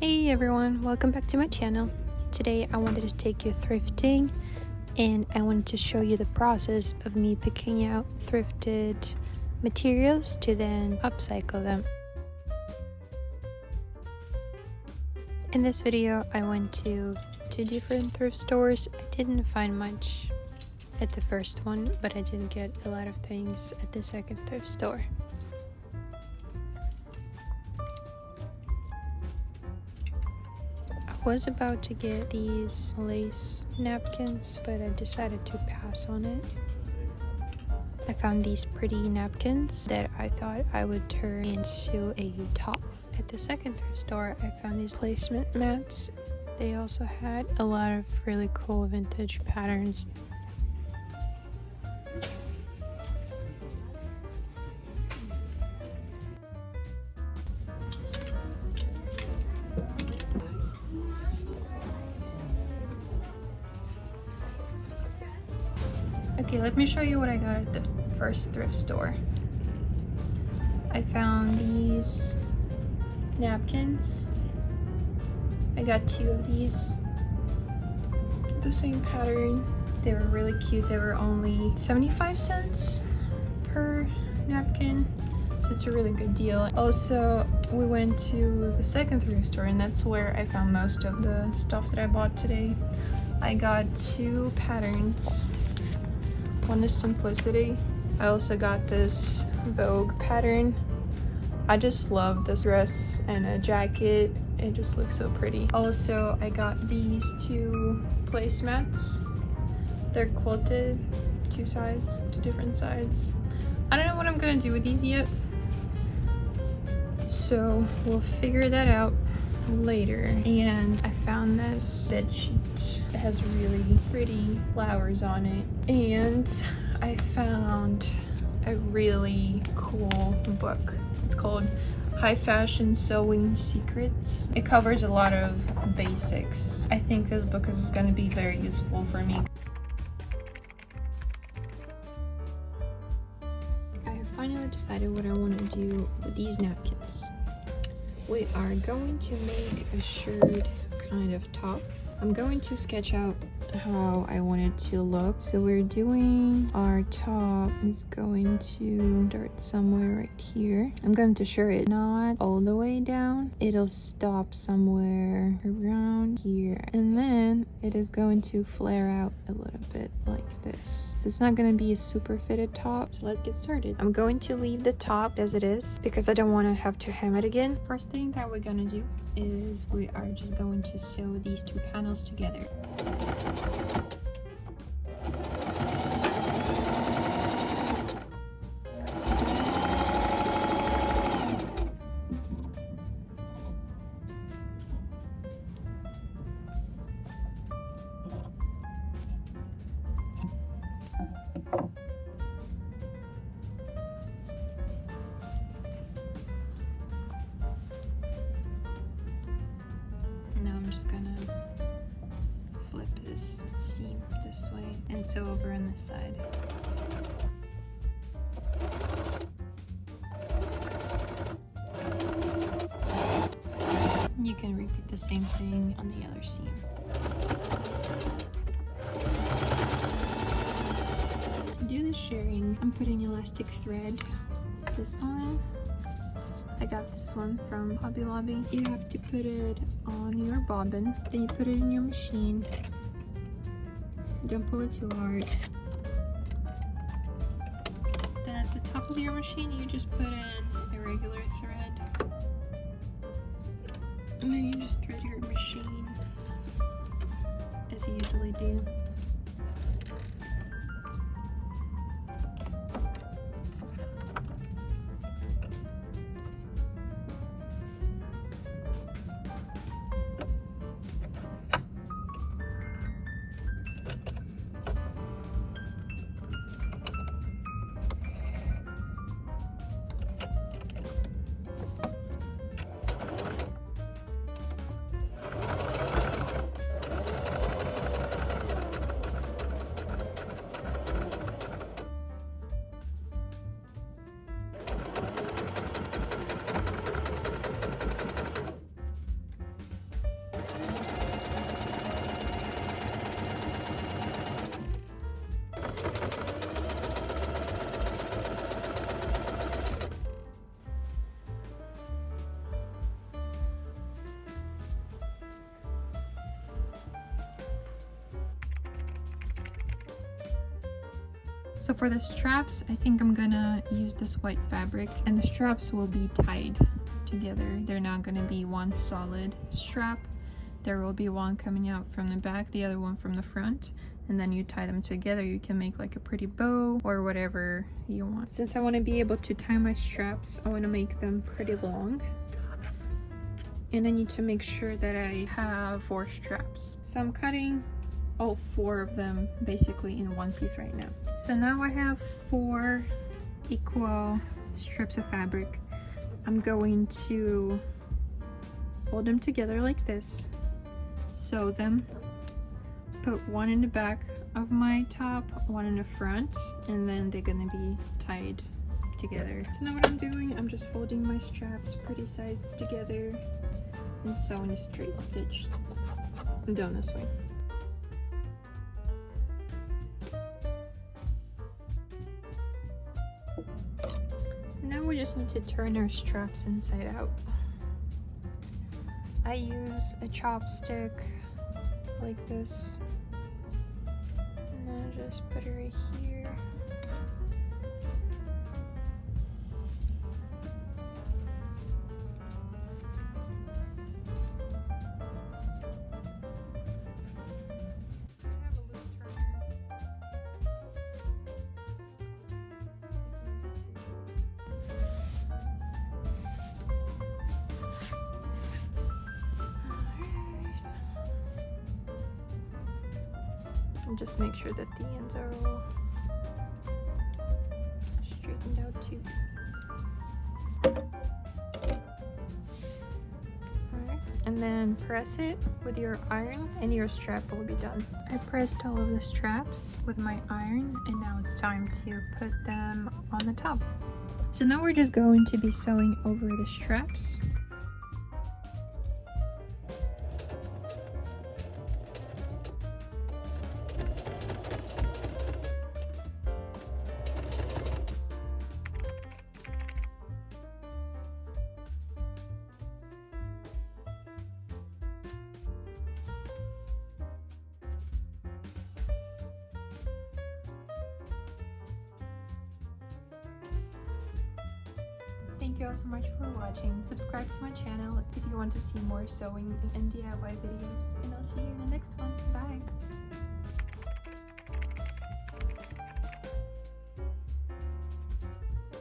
Hey everyone, welcome back to my channel. Today I wanted to take you thrifting and I wanted to show you the process of me picking out thrifted materials to then upcycle them. In this video I went to 2 different thrift stores. I didn't find much at the first one, but I did get a lot of things at the second thrift store. I was about to get these lace napkins, but I decided to pass on it. I found these pretty napkins that I thought I would turn into a top. At the second thrift store, I found these placement mats. They also had a lot of really cool vintage patterns. Okay, let me show you what I got at the first thrift store. I found these napkins. I got 2 of these. The same pattern. They were really cute. They were only 75 cents per napkin. So it's a really good deal. Also, we went to the second thrift store and that's where I found most of the stuff that I bought today. I got 2 patterns. One is simplicity. I also got this Vogue pattern. I just love this dress and a jacket. It just looks so pretty. Also, I got these 2 placemats. They're quilted, 2 different sides. I don't know what I'm gonna do with these yet, so we'll figure that out later. And I found this bed sheet. It has really pretty flowers on it. And I found a really cool book. It's called High Fashion Sewing Secrets. It covers a lot of basics. I think this book is going to be very useful for me. I have finally decided what I want to do with these napkins. We are going to make a shirt kind of top. I'm going to sketch out how I want it to look. So we're doing our top is going to start somewhere right here. I'm going to shirk it not all the way down. It'll stop somewhere around here. And then it is going to flare out a little bit like this. So it's not going to be a super fitted top. So let's get started. I'm going to leave the top as it is because I don't want to have to hem it again. First thing that we're going to do is we are just going to sew these 2 panels together. Now I'm just gonna flip this seam this way and sew over on this side. You can repeat the same thing on the other seam. To do the shirring, I'm putting elastic thread. This one, I got this one from Hobby Lobby. You have to put it on your bobbin, then you put it in your machine. Don't pull it too hard. Then at the top of your machine, you just put in a regular thread. And then you just thread your machine as you usually do. So for the straps, I think I'm gonna use this white fabric, and the straps will be tied together. They're not gonna be one solid strap. There will be one coming out from the back, the other one from the front, and then you tie them together. You can make like a pretty bow or whatever you want. Since I want to be able to tie my straps, I want to make them pretty long. And I need to make sure that I have 4 straps. So I'm cutting all 4 of them basically in one piece right now. So now I have 4 equal strips of fabric. I'm going to fold them together like this, sew them, put one in the back of my top, one in the front, and then they're gonna be tied together. So now what I'm doing, I'm just folding my straps pretty sides together and sewing a straight stitch down this way. Now we just need to turn our straps inside out. I use a chopstick like this, and then just put it right here. And just make sure that the ends are all straightened out too. Alright, and then press it with your iron and your strap will be done. I pressed all of the straps with my iron, and now it's time to put them on the top. So now we're just going to be sewing over the straps. Thank you all so much for watching. Subscribe to my channel if you want to see more sewing and DIY videos, and I'll see